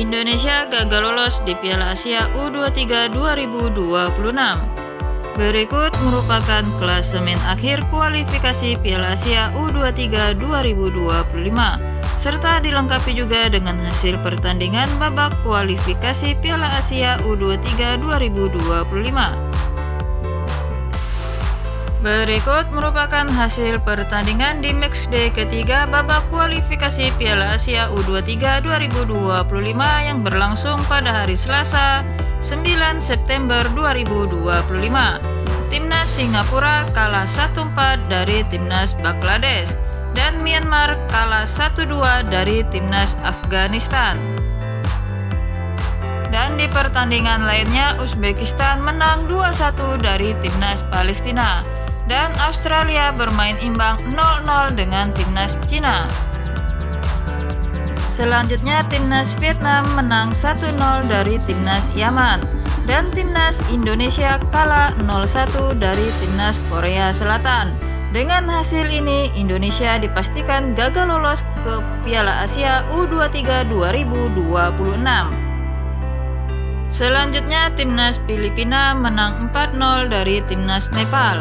Indonesia gagal lolos di Piala Asia U23 2026. Berikut merupakan klasemen akhir kualifikasi Piala Asia U23 2025, serta dilengkapi juga dengan hasil pertandingan babak kualifikasi Piala Asia U23 2025. Berikut merupakan hasil pertandingan di matchday ketiga babak kualifikasi Piala Asia U23 2025 yang berlangsung pada hari Selasa, 9 September 2025. Timnas Singapura kalah 1-4 dari Timnas Bangladesh dan Myanmar kalah 1-2 dari Timnas Afghanistan. Dan di pertandingan lainnya, Uzbekistan menang 2-1 dari Timnas Palestina. Dan Australia bermain imbang 0-0 dengan Timnas Cina. Selanjutnya Timnas Vietnam menang 1-0 dari Timnas Yaman. Dan Timnas Indonesia kalah 0-1 dari Timnas Korea Selatan. Dengan hasil ini, Indonesia dipastikan gagal lolos ke Piala Asia U23 2026. Selanjutnya Timnas Filipina menang 4-0 dari Timnas Nepal.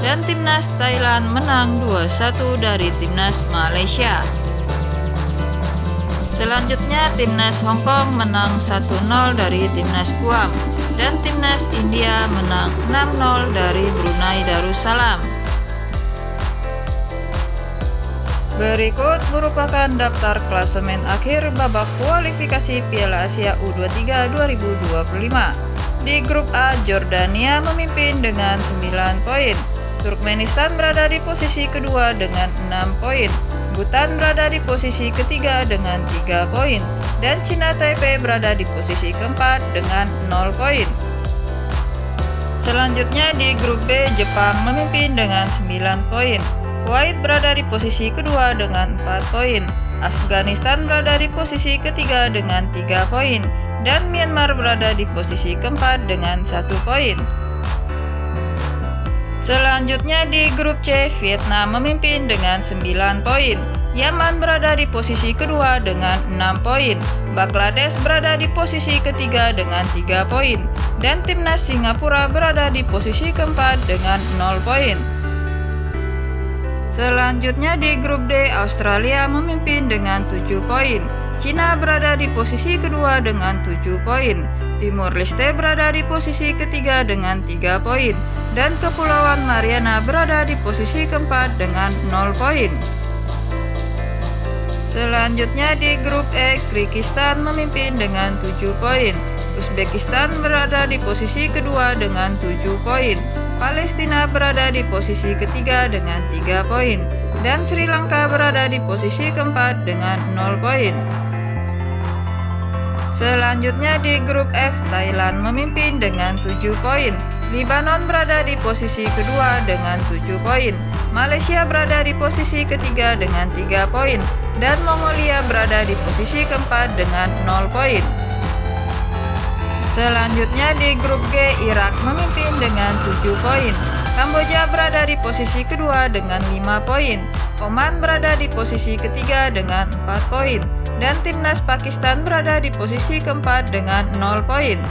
Dan Timnas Thailand menang 2-1 dari Timnas Malaysia. Selanjutnya Timnas Hong Kong menang 1-0 dari Timnas Guam. Dan Timnas India menang 6-0 dari Brunei Darussalam. Berikut merupakan daftar klasemen akhir babak kualifikasi Piala Asia U23 2025. Di grup A, Jordania memimpin dengan 9 poin. Turkmenistan berada di posisi kedua dengan 6 poin. Bhutan berada di posisi ketiga dengan 3 poin. Dan Cina Taipei berada di posisi keempat dengan 0 poin. Selanjutnya di grup B, Jepang memimpin dengan 9 poin. Kuwait berada di posisi kedua dengan 4 poin. Afghanistan berada di posisi ketiga dengan 3 poin. Dan Myanmar berada di posisi keempat dengan 1 poin. Selanjutnya di grup C, Vietnam memimpin dengan 9 poin. Yaman berada di posisi kedua dengan 6 poin. Bangladesh berada di posisi ketiga dengan 3 poin. Dan Timnas Singapura berada di posisi keempat dengan 0 poin. Selanjutnya di grup D, Australia memimpin dengan 7 poin. Cina berada di posisi kedua dengan 7 poin. Timur Leste berada di posisi ketiga dengan 3 poin. Dan Kepulauan Mariana berada di posisi keempat dengan 0 poin. Selanjutnya di grup E, Kyrgyzstan memimpin dengan 7 poin. Uzbekistan berada di posisi kedua dengan 7 poin. Palestina berada di posisi ketiga dengan 3 poin. Dan Sri Lanka berada di posisi keempat dengan 0 poin. Selanjutnya di grup F, Thailand memimpin dengan 7 poin. Lebanon berada di posisi kedua dengan 7 poin. Malaysia berada di posisi ketiga dengan 3 poin. Dan Mongolia berada di posisi keempat dengan 0 poin. Selanjutnya di grup G, Irak memimpin dengan 7 poin. Kamboja berada di posisi kedua dengan 5 poin. Oman berada di posisi ketiga dengan 4 poin. Dan Timnas Pakistan berada di posisi keempat dengan 0 poin.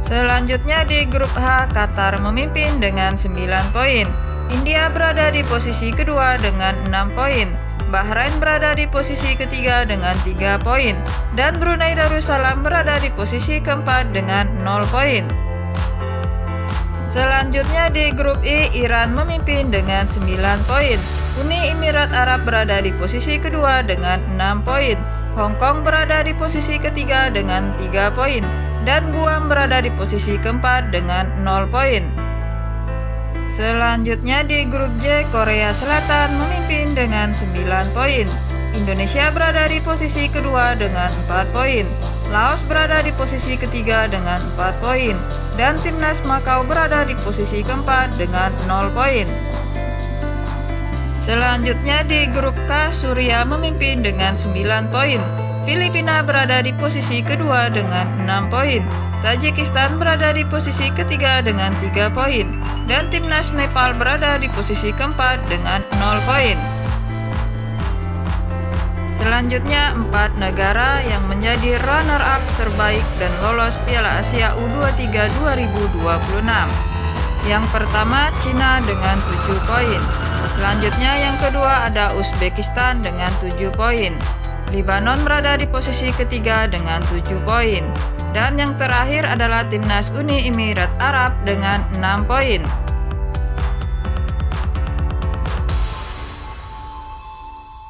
Selanjutnya di grup H, Qatar memimpin dengan 9 poin. India berada di posisi kedua dengan 6 poin. Bahrain berada di posisi ketiga dengan 3 poin. Dan Brunei Darussalam berada di posisi keempat dengan 0 poin. Selanjutnya di grup I, Iran memimpin dengan 9 poin. Uni Emirat Arab berada di posisi kedua dengan 6 poin. Hong Kong berada di posisi ketiga dengan 3 poin. Dan Guam berada di posisi keempat dengan 0 poin. Selanjutnya di grup J, Korea Selatan memimpin dengan 9 poin. Indonesia berada di posisi kedua dengan 4 poin. Laos berada di posisi ketiga dengan 4 poin. Dan Timnas Makau berada di posisi keempat dengan 0 poin. Selanjutnya di grup K, Suriah memimpin dengan 9 poin. Filipina berada di posisi kedua dengan 6 poin. Tajikistan berada di posisi ketiga dengan 3 poin. Dan Timnas Nepal berada di posisi keempat dengan 0 poin. Selanjutnya 4 negara yang menjadi runner-up terbaik dan lolos Piala Asia U23 2026. Yang pertama Cina dengan 7 poin. Selanjutnya yang kedua ada Uzbekistan dengan 7 poin. Lebanon berada di posisi ketiga dengan 7 poin. Dan yang terakhir adalah timnas Uni Emirat Arab dengan 6 poin.